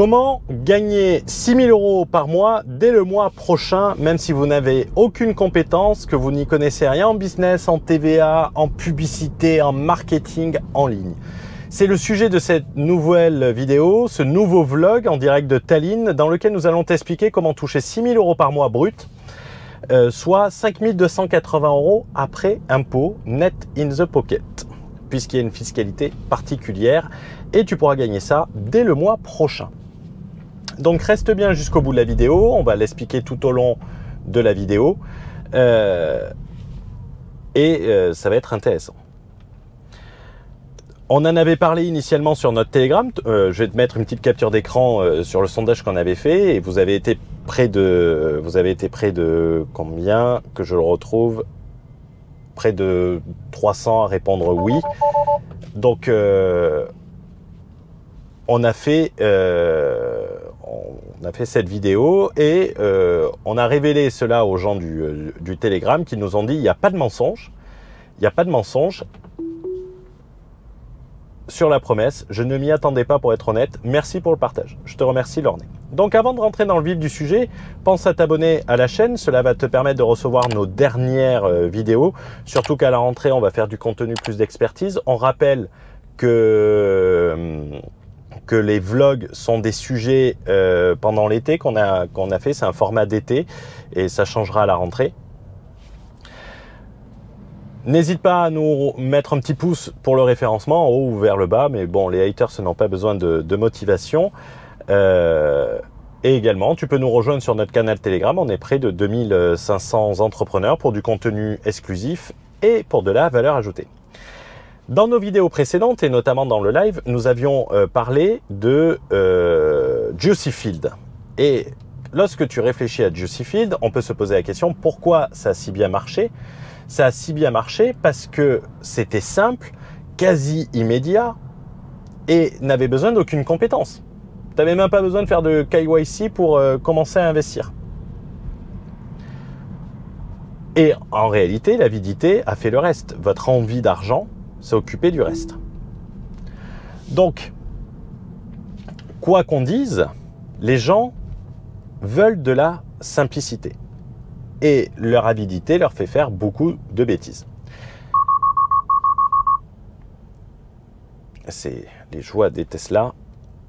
Comment gagner 6 000 € par mois dès le mois prochain, même si vous n'avez aucune compétence, que vous n'y connaissez rien en business, en TVA, en publicité, en marketing, en ligne? C'est le sujet de cette nouvelle vidéo, ce nouveau vlog en direct de Tallinn, dans lequel nous allons t'expliquer comment toucher 6 000 € par mois brut, soit 5 280 € après impôt, net in the pocket, puisqu'il y a une fiscalité particulière, et tu pourras gagner ça dès le mois prochain. Donc reste bien jusqu'au bout de la vidéo, on va l'expliquer tout au long de la vidéo, ça va être intéressant. On en avait parlé initialement sur notre Telegram, je vais te mettre une petite capture d'écran sur le sondage qu'on avait fait, et vous avez été près de combien, que je le retrouve, près de 300 à répondre oui. Donc on a fait cette vidéo et on a révélé cela aux gens du Telegram qui nous ont dit il n'y a pas de mensonge, sur la promesse. Je ne m'y attendais pas, pour être honnête. Merci pour le partage. Je te remercie, Lornay. Donc avant de rentrer dans le vif du sujet, pense à t'abonner à la chaîne. Cela va te permettre de recevoir nos dernières vidéos. Surtout qu'à la rentrée, on va faire du contenu plus d'expertise. On rappelle que les vlogs sont des sujets pendant l'été qu'on a fait. C'est un format d'été et ça changera à la rentrée. N'hésite pas à nous mettre un petit pouce pour le référencement, en haut ou vers le bas, mais bon, les haters n'ont pas besoin de motivation. Et également, tu peux nous rejoindre sur notre canal Telegram. On est près de 2500 entrepreneurs pour du contenu exclusif et pour de la valeur ajoutée. Dans nos vidéos précédentes, et notamment dans le live, nous avions parlé de Juicy Field. Et lorsque tu réfléchis à Juicy Field, on peut se poser la question, pourquoi ça a si bien marché ? Ça a si bien marché parce que c'était simple, quasi immédiat et n'avait besoin d'aucune compétence. Tu n'avais même pas besoin de faire de KYC pour commencer à investir. Et en réalité, l'avidité a fait le reste. Votre envie d'argent s'est occupée du reste. Donc, quoi qu'on dise, les gens veulent de la simplicité. Et leur avidité leur fait faire beaucoup de bêtises. C'est les joies des Tesla.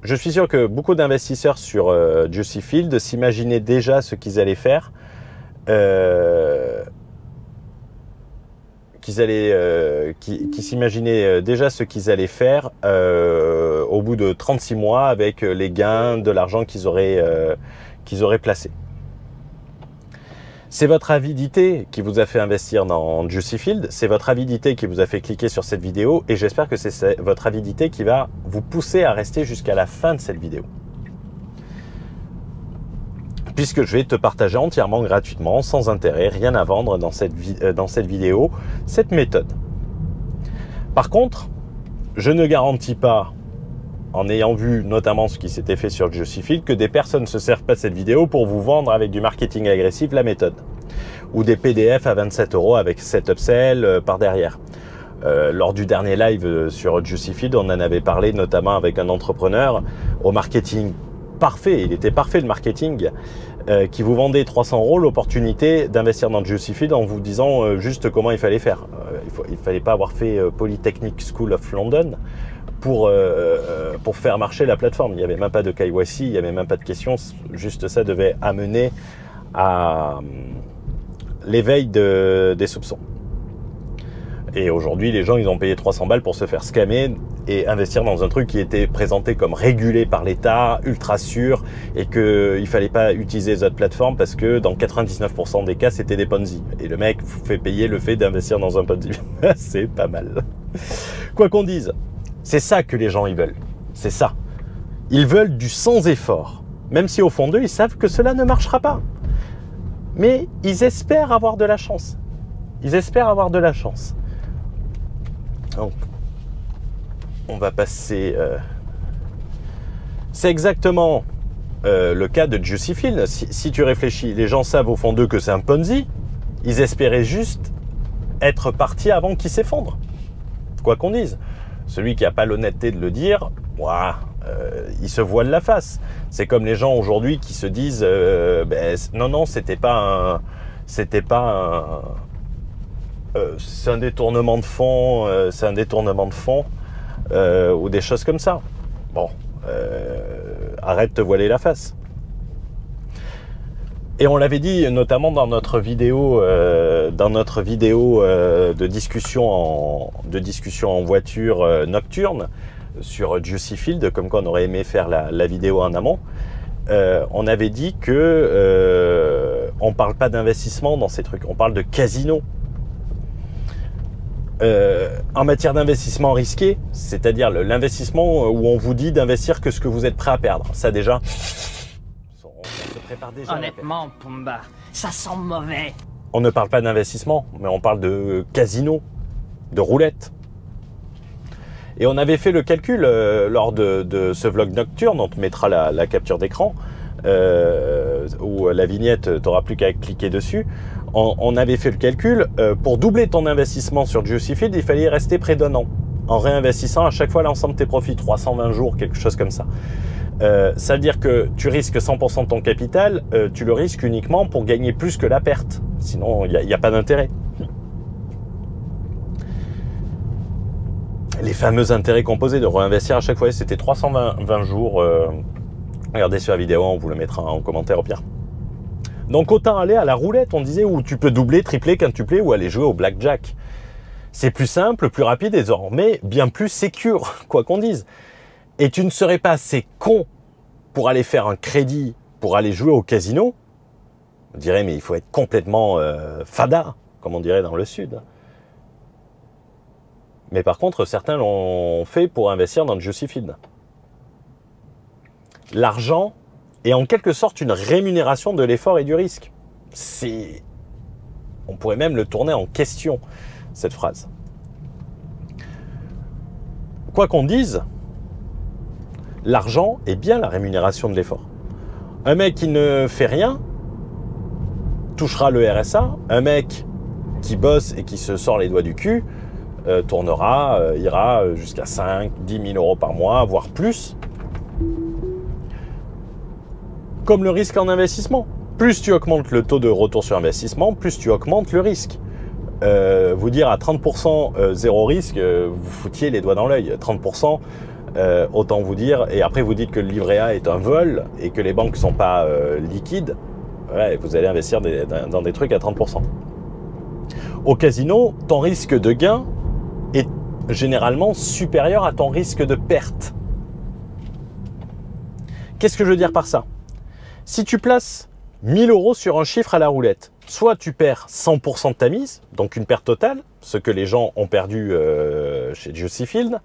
Je suis sûr que beaucoup d'investisseurs sur Juicy Field s'imaginaient déjà ce qu'ils allaient faire. Qui s'imaginaient déjà ce qu'ils allaient faire au bout de 36 mois avec les gains de l'argent qu'ils auraient placé. C'est votre avidité qui vous a fait investir dans Juicy Field, c'est votre avidité qui vous a fait cliquer sur cette vidéo et j'espère que c'est votre avidité qui va vous pousser à rester jusqu'à la fin de cette vidéo. Puisque je vais te partager entièrement gratuitement, sans intérêt, rien à vendre dans cette vidéo, cette méthode. Par contre, je ne garantis pas, en ayant vu notamment ce qui s'était fait sur Juicy Field, que des personnes ne se servent pas de cette vidéo pour vous vendre avec du marketing agressif la méthode. Ou des PDF à 27 € avec 7 upsells par derrière. Lors du dernier live sur Juicy Field, on en avait parlé notamment avec un entrepreneur au marketing parfait, il était parfait le marketing, qui vous vendait 300 € l'opportunité d'investir dans Juicy Field en vous disant juste comment il fallait faire. Il fallait pas avoir fait Polytechnic School of London pour faire marcher la plateforme. Il n'y avait même pas de KYC, il n'y avait même pas de questions, juste ça devait amener à l'éveil des soupçons. Et aujourd'hui, les gens, ils ont payé 300 balles pour se faire scammer et investir dans un truc qui était présenté comme régulé par l'État, ultra sûr, et qu'il ne fallait pas utiliser les autres plateformes parce que dans 99% des cas, c'était des Ponzi. Et le mec vous fait payer le fait d'investir dans un Ponzi. C'est pas mal. Quoi qu'on dise, c'est ça que les gens ils veulent. C'est ça. Ils veulent du sans effort. Même si au fond d'eux, ils savent que cela ne marchera pas. Mais ils espèrent avoir de la chance. Ils espèrent avoir de la chance. Donc, on va passer... C'est exactement le cas de Juicy Field. Si tu réfléchis, les gens savent au fond d'eux que c'est un Ponzi. Ils espéraient juste être partis avant qu'il s'effondre. Quoi qu'on dise. Celui qui n'a pas l'honnêteté de le dire, ouah, ils se voilent la face. C'est comme les gens aujourd'hui qui se disent non, c'est un détournement de fonds, ou des choses comme ça. Bon, arrête de te voiler la face. Et on l'avait dit notamment dans notre vidéo, de discussion en voiture nocturne sur Juicy Field, comme quoi on aurait aimé faire la vidéo en amont. On avait dit que on parle pas d'investissement dans ces trucs, on parle de casino. En matière d'investissement risqué, c'est-à-dire l'investissement où on vous dit d'investir que ce que vous êtes prêt à perdre. Ça déjà, on se prépare déjà. Honnêtement, Pumba, ça sent mauvais. On ne parle pas d'investissement, mais on parle de casino, de roulette. Et on avait fait le calcul lors de ce vlog nocturne, on te mettra la capture d'écran, où la vignette, t'auras plus qu'à cliquer dessus. On avait fait le calcul, pour doubler ton investissement sur Juicy Field, il fallait y rester près d'un an, en réinvestissant à chaque fois l'ensemble de tes profits, 320 jours, quelque chose comme ça. Ça veut dire que tu risques 100% de ton capital, tu le risques uniquement pour gagner plus que la perte. Sinon, il n'y a pas d'intérêt. Les fameux intérêts composés de réinvestir à chaque fois, c'était 320 jours. Regardez sur la vidéo, on vous le mettra en commentaire au pire. Donc autant aller à la roulette, on disait, où tu peux doubler, tripler, quintupler, ou aller jouer au blackjack. C'est plus simple, plus rapide et désormais bien plus sécure, quoi qu'on dise. Et tu ne serais pas assez con pour aller faire un crédit, pour aller jouer au casino. On dirait, mais il faut être complètement fada, comme on dirait dans le sud. Mais par contre, certains l'ont fait pour investir dans le Juicy Field. L'argent est en quelque sorte une rémunération de l'effort et du risque. On pourrait même le tourner en question, cette phrase. Quoi qu'on dise, l'argent est bien la rémunération de l'effort. Un mec qui ne fait rien touchera le RSA. Un mec qui bosse et qui se sort les doigts du cul ira jusqu'à 5, 10 000 euros par mois, voire plus. Comme le risque en investissement. Plus tu augmentes le taux de retour sur investissement, plus tu augmentes le risque. Vous dire à 30% zéro risque, vous foutiez les doigts dans l'œil. 30%, autant vous dire, et après vous dites que le livret A est un vol et que les banques ne sont pas liquides, ouais, vous allez investir dans des trucs à 30%. Au casino, ton risque de gain est généralement supérieur à ton risque de perte. Qu'est-ce que je veux dire par ça? Si tu places 1000 euros sur un chiffre à la roulette, soit tu perds 100% de ta mise, donc une perte totale, ce que les gens ont perdu chez Juicy Field,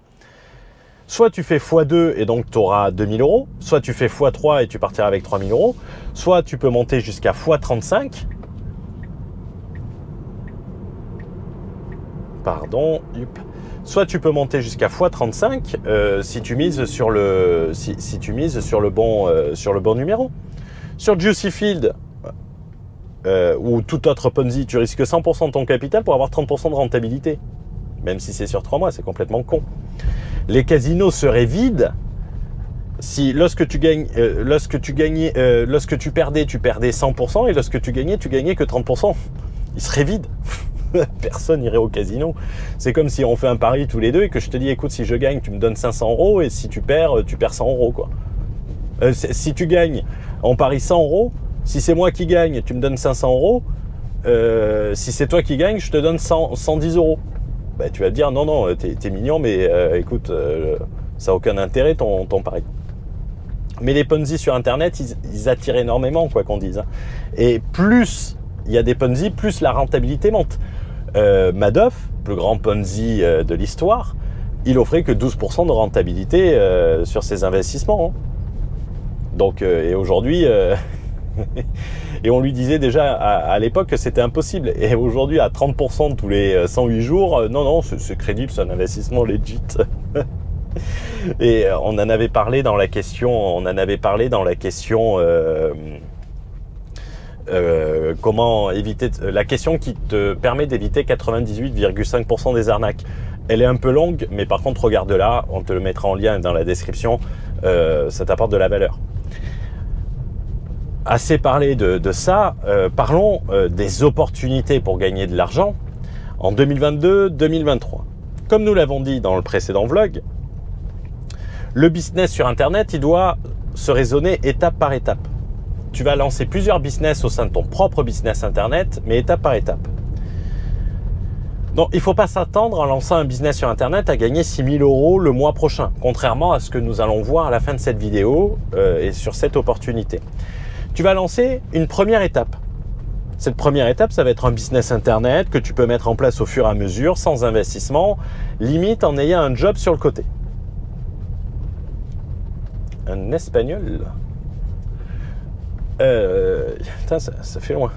soit tu fais x2 et donc tu auras 2000 euros, soit tu fais x3 et tu partiras avec 3000 euros, soit tu peux monter jusqu'à x35. Pardon, soit tu peux monter jusqu'à x35 si tu mises sur le bon numéro. Sur Juicy Field ou tout autre Ponzi, tu risques 100% de ton capital pour avoir 30% de rentabilité. Même si c'est sur 3 mois, c'est complètement con. Les casinos seraient vides si lorsque tu perdais, tu perdais 100% et lorsque tu gagnais que 30%. Ils seraient vides. Personne n'irait au casino. C'est comme si on fait un pari tous les deux et que je te dis, écoute, si je gagne, tu me donnes 500 euros et si tu perds 100 euros, quoi. Si tu gagnes, on parie 100 euros. Si c'est moi qui gagne, tu me donnes 500 euros. Si c'est toi qui gagne, je te donne 110 euros. Bah, tu vas te dire, non, t'es mignon, mais écoute, ça n'a aucun intérêt ton pari. Mais les Ponzi sur Internet, ils attirent énormément, quoi qu'on dise. Et plus il y a des Ponzi, plus la rentabilité monte. Madoff, plus grand Ponzi de l'histoire, il offrait que 12% de rentabilité sur ses investissements. Hein. Donc, et aujourd'hui, et on lui disait déjà à l'époque que c'était impossible. Et aujourd'hui, à 30% tous les 108 jours, non, c'est crédible, c'est un investissement legit. Et on en avait parlé dans la question, comment éviter, la question qui te permet d'éviter 98,5% des arnaques. Elle est un peu longue, mais par contre regarde là, on te le mettra en lien dans la description. ça t'apporte de la valeur. Assez parlé de ça, parlons des opportunités pour gagner de l'argent en 2022-2023. Comme nous l'avons dit dans le précédent vlog, le business sur Internet, il doit se raisonner étape par étape. Tu vas lancer plusieurs business au sein de ton propre business Internet, mais étape par étape. Donc, il ne faut pas s'attendre en lançant un business sur Internet à gagner 6 000 € le mois prochain, contrairement à ce que nous allons voir à la fin de cette vidéo et sur cette opportunité. Tu vas lancer une première étape. Cette première étape, ça va être un business Internet que tu peux mettre en place au fur et à mesure, sans investissement, limite en ayant un job sur le côté. Un espagnol. Putain, ça fait loin.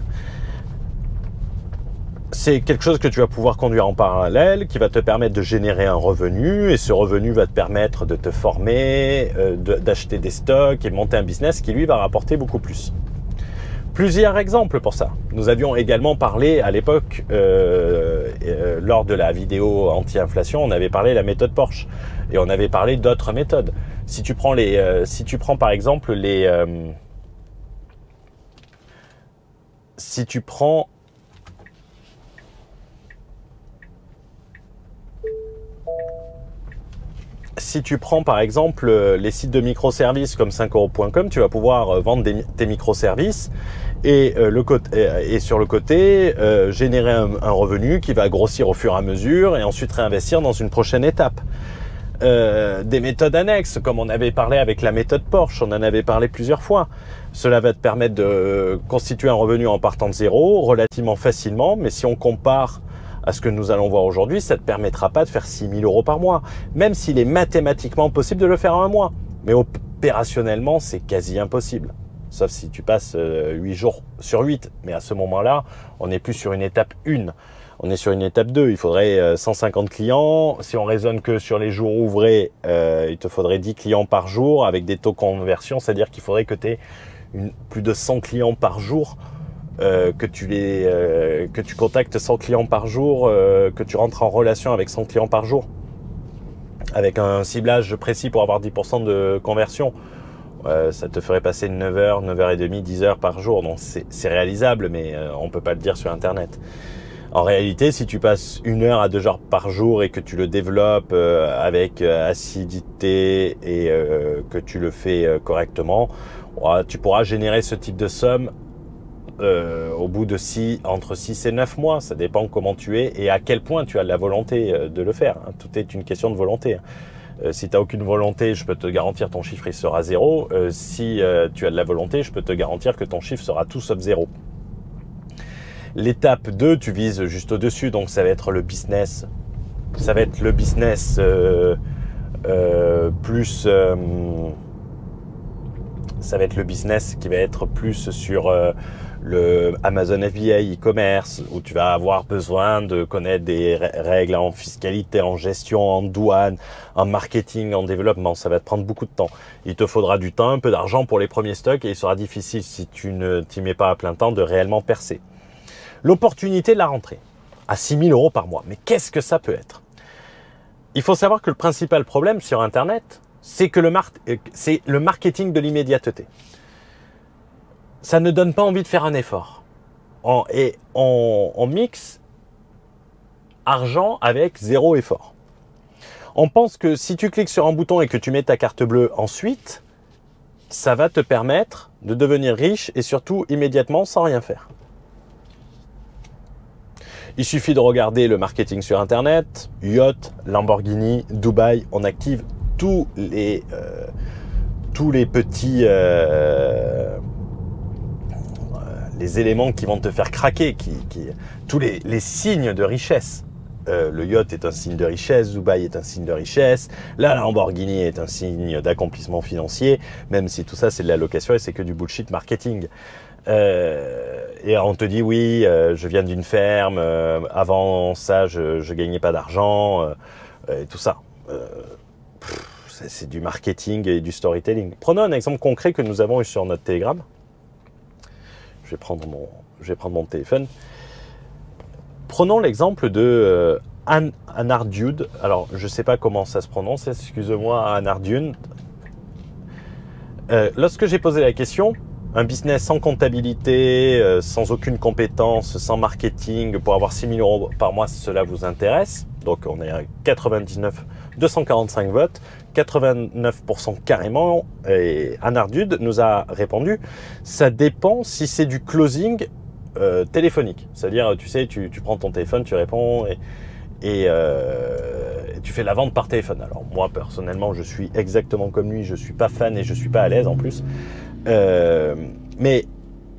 C'est quelque chose que tu vas pouvoir conduire en parallèle, qui va te permettre de générer un revenu, et ce revenu va te permettre de te former, d'acheter des stocks et de monter un business qui lui va rapporter beaucoup plus. Plusieurs exemples pour ça. Nous avions également parlé à l'époque, lors de la vidéo anti-inflation, on avait parlé de la méthode Porsche et on avait parlé d'autres méthodes. Si tu prends par exemple si tu prends par exemple les sites de microservices comme 5euros.com, tu vas pouvoir vendre tes microservices et sur le côté générer un revenu qui va grossir au fur et à mesure et ensuite réinvestir dans une prochaine étape. Des méthodes annexes, comme on avait parlé avec la méthode Porsche, on en avait parlé plusieurs fois. Cela va te permettre de constituer un revenu en partant de zéro relativement facilement, mais si on compare à ce que nous allons voir aujourd'hui, ça ne te permettra pas de faire 6 000 € par mois, même s'il est mathématiquement possible de le faire en un mois. Mais opérationnellement, c'est quasi impossible. Sauf si tu passes 8 jours sur 8. Mais à ce moment-là, on n'est plus sur une étape 1. On est sur une étape 2. Il faudrait 150 clients. Si on raisonne que sur les jours ouvrés, il te faudrait 10 clients par jour avec des taux de conversion. C'est-à-dire qu'il faudrait que tu aies plus de 100 clients par jour, que tu contactes 100 clients par jour, que tu rentres en relation avec 100 clients par jour, avec un ciblage précis pour avoir 10% de conversion. Ça te ferait passer 9h, 9h30, 10h par jour. Donc c'est réalisable, mais on peut pas le dire sur Internet. En réalité, si tu passes 1 heure à 2 heures par jour et que tu le développes avec assiduité et que tu le fais correctement, tu pourras générer ce type de somme au bout de entre 6 et 9 mois. Ça dépend comment tu es et à quel point tu as la volonté de le faire. Tout est une question de volonté. Si tu n'as aucune volonté, je peux te garantir ton chiffre il sera 0. Si tu as de la volonté, je peux te garantir que ton chiffre sera tout sauf 0. L'étape 2, tu vises juste au-dessus, donc ça va être le business. Ça va être le business plus... ça va être le business qui va être plus sur le Amazon FBA e-commerce, où tu vas avoir besoin de connaître des règles en fiscalité, en gestion, en douane, en marketing, en développement. Ça va te prendre beaucoup de temps. Il te faudra du temps, un peu d'argent pour les premiers stocks et il sera difficile, si tu ne t'y mets pas à plein temps, de réellement percer. L'opportunité de la rentrée à 6 000 € par mois. Mais qu'est-ce que ça peut être? Il faut savoir que le principal problème sur Internet, c'est que c'est le marketing de l'immédiateté. Ça ne donne pas envie de faire un effort. On mixe argent avec 0 effort. On pense que si tu cliques sur un bouton et que tu mets ta carte bleue ensuite, ça va te permettre de devenir riche et surtout immédiatement sans rien faire. Il suffit de regarder le marketing sur Internet, yacht, Lamborghini, Dubaï, on active tous les petits les éléments qui vont te faire craquer, tous les signes de richesse. Le yacht est un signe de richesse, Dubaï est un signe de richesse, la Lamborghini est un signe d'accomplissement financier, même si tout ça c'est de la location et c'est que du bullshit marketing. Et on te dit oui, je viens d'une ferme, avant ça je gagnais pas d'argent, et tout ça. C'est du marketing et du storytelling. Prenons un exemple concret que nous avons eu sur notre Telegram. Je vais prendre mon téléphone. Prenons l'exemple de Anardune. Alors, je ne sais pas comment ça se prononce, excuse-moi, Anardune. Lorsque j'ai posé la question, un business sans comptabilité, sans aucune compétence, sans marketing, pour avoir 6 000 euros par mois, cela vous intéresse? Donc on est à 245 votes, 89% carrément, et Anardude nous a répondu, ça dépend si c'est du closing téléphonique. C'est-à-dire, tu sais, tu prends ton téléphone, tu réponds et tu fais la vente par téléphone. Alors moi, personnellement, je suis exactement comme lui, je suis pas fan et je suis pas à l'aise en plus. Mais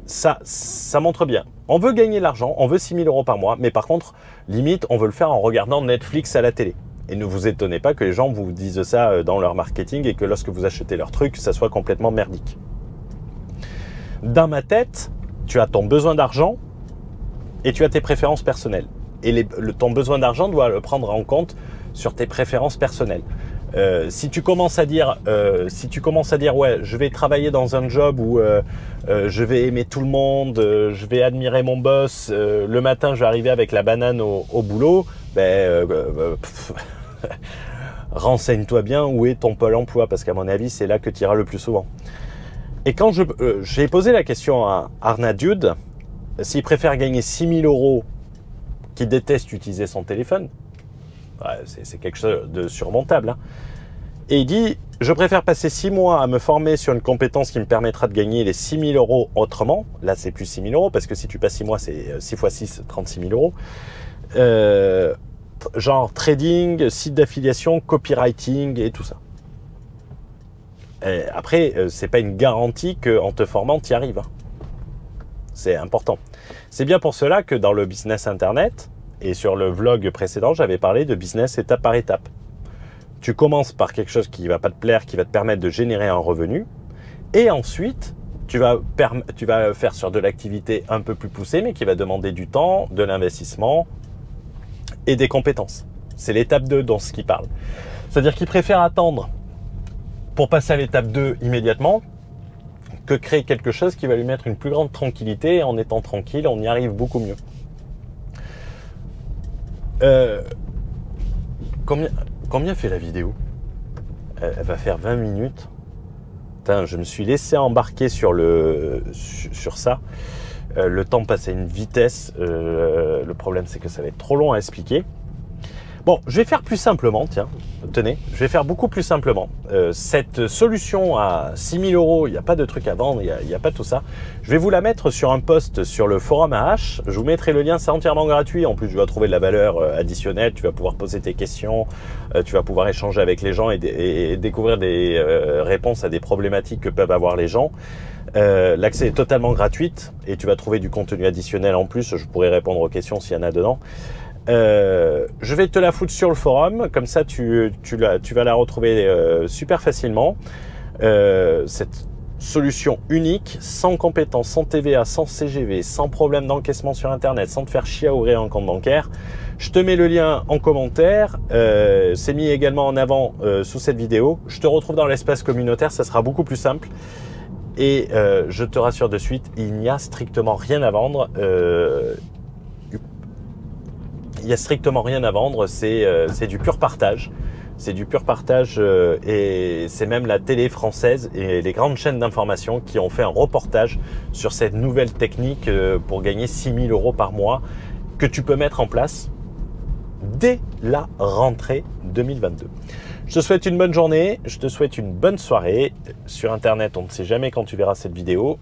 ça montre bien. On veut gagner de l'argent, on veut 6 000 euros par mois, mais par contre, limite, on veut le faire en regardant Netflix à la télé. Et ne vous étonnez pas que les gens vous disent ça dans leur marketing et que lorsque vous achetez leur truc, ça soit complètement merdique. Dans ma tête, tu as ton besoin d'argent et tu as tes préférences personnelles. Et ton besoin d'argent doit le prendre en compte sur tes préférences personnelles. Si tu commences à dire ouais, je vais travailler dans un job où je vais aimer tout le monde, je vais admirer mon boss, le matin je vais arriver avec la banane au boulot, renseigne-toi bien où est ton pôle emploi, parce qu'à mon avis c'est là que tu iras le plus souvent. Et quand j'ai posé la question à Arnadude, s'il préfère gagner 6 000 euros, qui déteste utiliser son téléphone, ouais, c'est quelque chose de surmontable, hein. Et il dit, je préfère passer 6 mois à me former sur une compétence qui me permettra de gagner les 6 000 euros autrement. Là, c'est plus 6 000 euros, parce que si tu passes 6 mois, c'est 6 x 6, 36 000 euros. Genre trading, site d'affiliation, copywriting et tout ça. Et après, c'est pas une garantie qu'en te formant, tu y arrives, hein. C'est important. C'est bien pour cela que dans le business internet et sur le vlog précédent, j'avais parlé de business étape par étape. Tu commences par quelque chose qui ne va pas te plaire, qui va te permettre de générer un revenu. Et ensuite, tu vas faire sur de l'activité un peu plus poussée, mais qui va demander du temps, de l'investissement et des compétences. C'est l'étape 2 dont ce qu'il parle. C'est-à-dire qu'il préfère attendre pour passer à l'étape 2 immédiatement que créer quelque chose qui va lui mettre une plus grande tranquillité. En étant tranquille, on y arrive beaucoup mieux. Combien fait la vidéo? Elle va faire 20 minutes. Putain, je me suis laissé embarquer sur ça. Le temps passe à une vitesse. Le problème, c'est que ça va être trop long à expliquer. Bon, je vais faire plus simplement, tiens, tenez, je vais faire beaucoup plus simplement. Cette solution à 6 000 euros, il n'y a pas de truc à vendre, il n'y a pas tout ça. Je vais vous la mettre sur un post sur le forum AH. Je vous mettrai le lien, c'est entièrement gratuit. En plus, tu vas trouver de la valeur additionnelle, tu vas pouvoir poser tes questions, tu vas pouvoir échanger avec les gens et découvrir des réponses à des problématiques que peuvent avoir les gens. L'accès est totalement gratuit et tu vas trouver du contenu additionnel en plus. Je pourrai répondre aux questions s'il y en a dedans. Je vais te la foutre sur le forum, comme ça tu vas la retrouver super facilement. Cette solution unique, sans compétences, sans TVA, sans CGV, sans problème d'encaissement sur internet, sans te faire chier à ouvrir un compte bancaire. Je te mets le lien en commentaire, c'est mis également en avant sous cette vidéo. Je te retrouve dans l'espace communautaire, ça sera beaucoup plus simple. Et je te rassure de suite, il n'y a strictement rien à vendre. Il n'y a strictement rien à vendre, c'est du pur partage. C'est du pur partage et c'est même la télé française et les grandes chaînes d'information qui ont fait un reportage sur cette nouvelle technique pour gagner 6 000 euros par mois que tu peux mettre en place dès la rentrée 2022. Je te souhaite une bonne journée, je te souhaite une bonne soirée. Sur Internet, on ne sait jamais quand tu verras cette vidéo.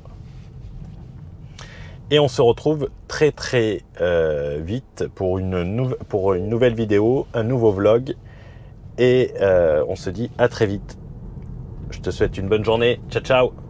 Et on se retrouve très très vite pour une nouvelle vidéo, un nouveau vlog. Et on se dit à très vite. Je te souhaite une bonne journée. Ciao, ciao.